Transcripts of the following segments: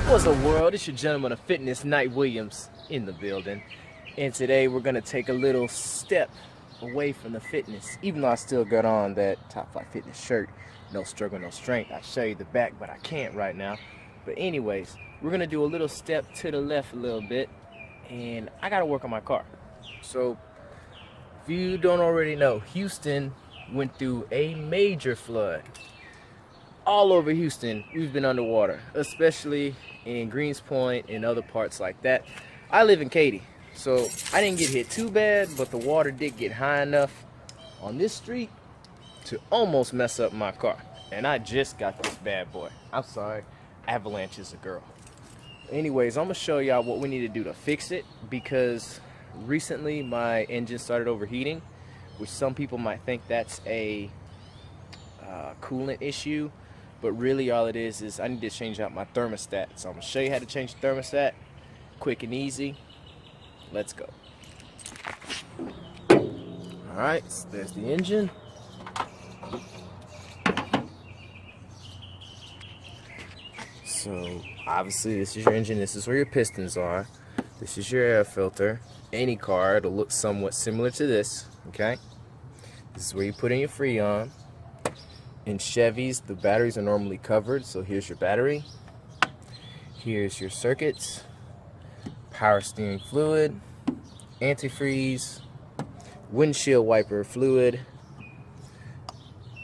What's up, world? It's your gentleman of fitness, Knight Williams, in the building. And today we're going to take a little step away from the fitness. Even though I still got on that Top Flight Fitness shirt, no struggle, no strength. I'll show you the back, but I can't right now. But anyways, we're going to do a little step to the left a little bit. And I got to work on my car. So, if you don't already know, Houston went through a major flood. All over Houston, we've been underwater, especially in Greens Point and other parts like that. I live in Katy, so I didn't get hit too bad, but the water did get high enough on this street to almost mess up my car. And I just got this bad boy. I'm sorry, avalanche is a girl. Anyways, I'm gonna show y'all what we need to do to fix it, because recently my engine started overheating, which some people might think that's a coolant issue. But really all it is I need to change out my thermostat. So I'm going to show you how to change the thermostat. Quick and easy. Let's go. Alright, so there's the engine. So obviously this is your engine. This is where your pistons are. This is your air filter. Any car, it'll look somewhat similar to this. Okay? This is where you put in your Freon. In Chevys, the batteries are normally covered, so here's your battery. Here's your circuits, power steering fluid, antifreeze, windshield wiper fluid,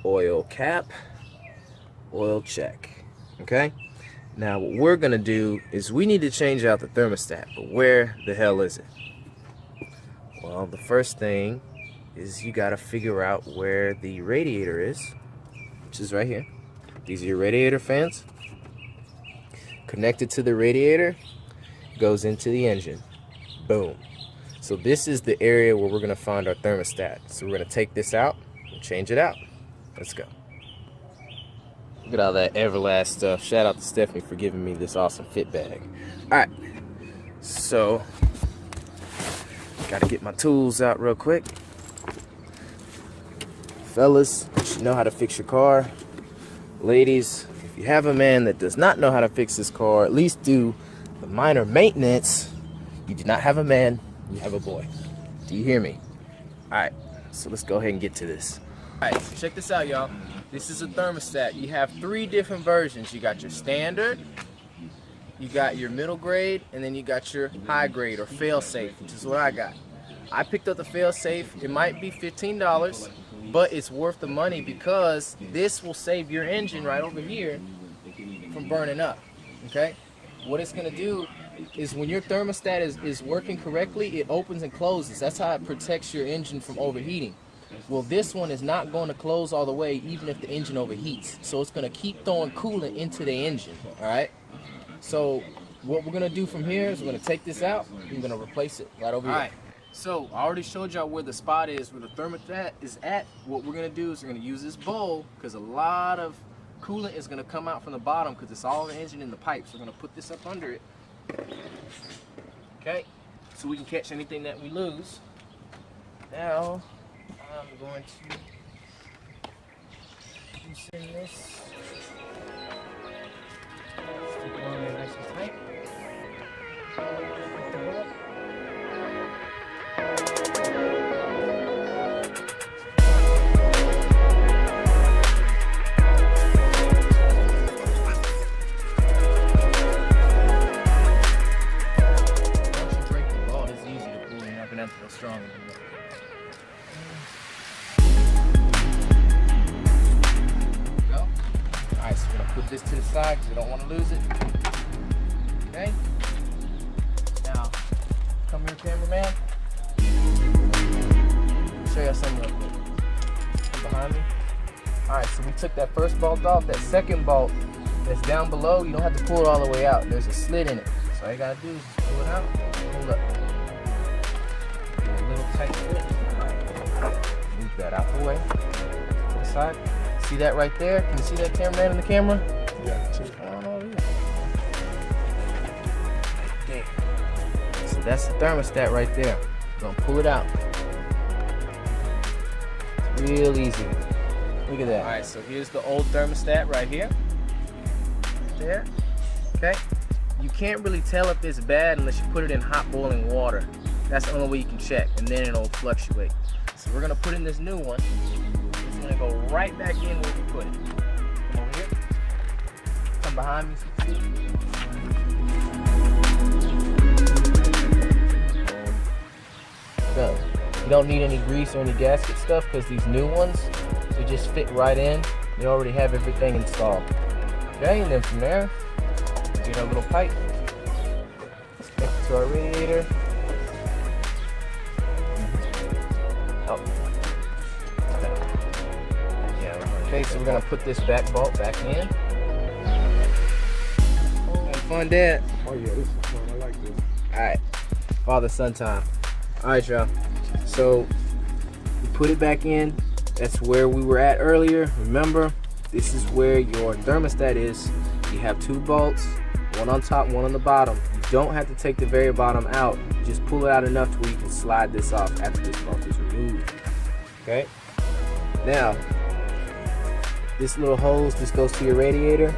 oil cap, oil check. Okay? Now what we're gonna do is we need to change out the thermostat, but where the hell is it? Well, the first thing is you gotta figure out where the radiator is, which is right here. These are your radiator fans. Connected to the radiator, goes into the engine. Boom. So this is the area where we're gonna find our thermostat. So we're gonna take this out and change it out. Let's go. Look at all that Everlast stuff. Shout out to Stephanie for giving me this awesome fit bag. All right, so gotta get my tools out real quick. Fellas, you should know how to fix your car. Ladies, if you have a man that does not know how to fix his car, at least do the minor maintenance. You do not have a man, you have a boy. Do you hear me? Alright, so let's go ahead and get to this. Alright, so check this out, y'all. This is a thermostat. You have 3 different versions. You got your standard, you got your middle grade, and then you got your high grade or fail safe, which is what I got. I picked up the fail safe. It might be $15, but it's worth the money because this will save your engine right over here from burning up. Okay? What it's going to do is when your thermostat is working correctly, it opens and closes. That's how it protects your engine from overheating. Well, this one is not going to close all the way even if the engine overheats. So it's going to keep throwing coolant into the engine. Alright? So what we're going to do from here is we're going to take this out and we're going to replace it right over here. So I already showed y'all where the spot is, where the thermostat is at. What we're gonna do is we're gonna use this bowl because a lot of coolant is gonna come out from the bottom because it's all the engine in the pipes. We're gonna put this up under it. Okay, so we can catch anything that we lose. Now I'm going to loosen this. Stick it on there nice and tight. Put the bowl up. Strong. Go. Alright, so we're gonna put this to the side because we don't want to lose it. Okay. Now, come here, cameraman. Show you something real quick. Come behind me. Alright, so we took that first bolt off. That second bolt that's down below, you don't have to pull it all the way out. There's a slit in it. So all you gotta do is just pull it out, pull it up. Tight fit. Move that out the way to the side. See that right there? Can you see that, cameraman, in the camera? Yeah, I don't know. Right there. So that's the thermostat right there. Gonna pull it out. It's real easy. Look at that. All right, so here's the old thermostat right here. Right there. Okay. You can't really tell if it's bad unless you put it in hot boiling water. That's the only way you can check, and then it'll fluctuate. So we're gonna put in this new one. It's gonna go right back in where we put it. Come over here. Come behind me. Go. You don't need any grease or any gasket stuff because these new ones, they just fit right in. They already have everything installed. Okay, and then from there, get our little pipe. Connect it to our radiator. Oh. Yeah. Okay, so we're gonna put this back bolt back in. Have fun, Dad. Oh yeah, this is fun. I like this. All right, father-son time. All right, y'all. So we put it back in. That's where we were at earlier. Remember, this is where your thermostat is. You have 2 bolts, one on top, one on the bottom. You don't have to take the very bottom out. Just pull it out enough to where you can slide this off after this bolt is removed. Okay? Now, this little hose, this goes to your radiator.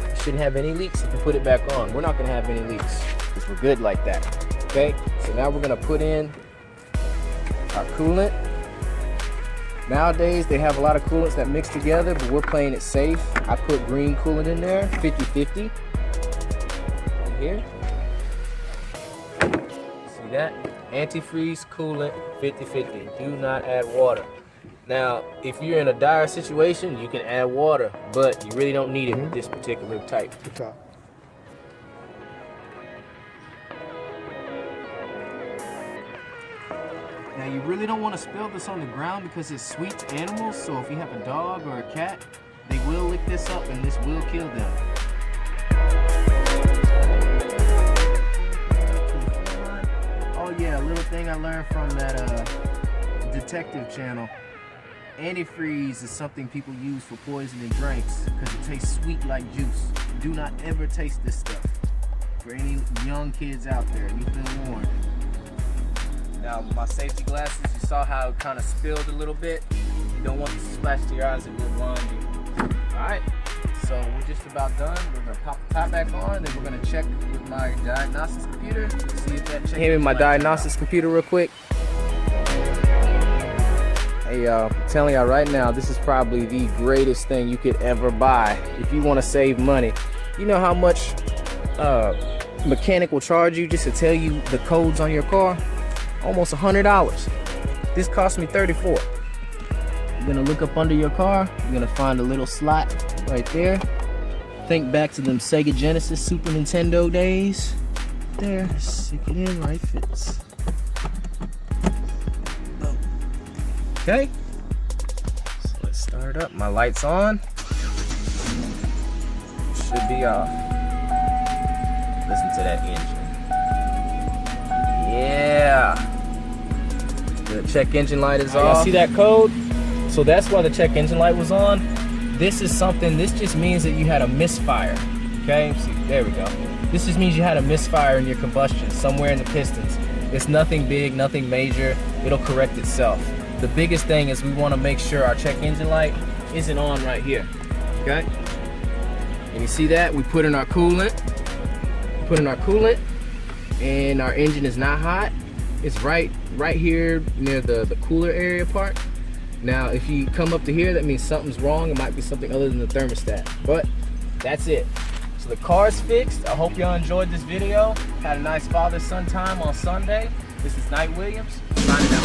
You shouldn't have any leaks if you put it back on. We're not gonna have any leaks because we're good like that. Okay? So now we're gonna put in our coolant. Nowadays, they have a lot of coolants that mix together, but we're playing it safe. I put green coolant in there, 50-50. Right here. See that? Antifreeze coolant, 50-50. Do not add water. Now, if you're in a dire situation, you can add water, but you really don't need it with this particular type. Good job. Now you really don't want to spill this on the ground because it's sweet to animals, so if you have a dog or a cat, they will lick this up and this will kill them. Oh yeah, a little thing I learned from that detective channel. Antifreeze is something people use for poisoning drinks because it tastes sweet like juice. Do not ever taste this stuff. For any young kids out there, you've been warned. Now, my safety glasses, you saw how it kind of spilled a little bit. You don't want this to splash to your eyes, it will blind you. Alright, so we're just about done. We're going to pop the top back on, then we're going to check with my diagnostics computer. See if that checks. Hand me my diagnostics computer real quick. Hey y'all, I'm telling y'all right now, this is probably the greatest thing you could ever buy if you want to save money. You know how much mechanic will charge you just to tell you the codes on your car? Almost $100. This cost me $34. You're gonna look up under your car. You're gonna find a little slot right there. Think back to them Sega Genesis, Super Nintendo days. There, stick it in right fits. Okay. So let's start up. My light's on. Should be off. Listen to that engine. Yeah. The check engine light is off. See that code? So that's why the check engine light was on. This is something, this just means that you had a misfire. Okay, see, there we go. This just means you had a misfire in your combustion, somewhere in the pistons. It's nothing big, nothing major. It'll correct itself. The biggest thing is we want to make sure our check engine light isn't on right here. Okay? And you see that? We put in our coolant. And our engine is not hot. It's right here near the cooler area part. Now if you come up to here, that means something's wrong. It might be something other than the thermostat, but that's it. So the car's fixed. I hope y'all enjoyed this video. Had a nice father-son time on Sunday. This is Knight Williams signing out.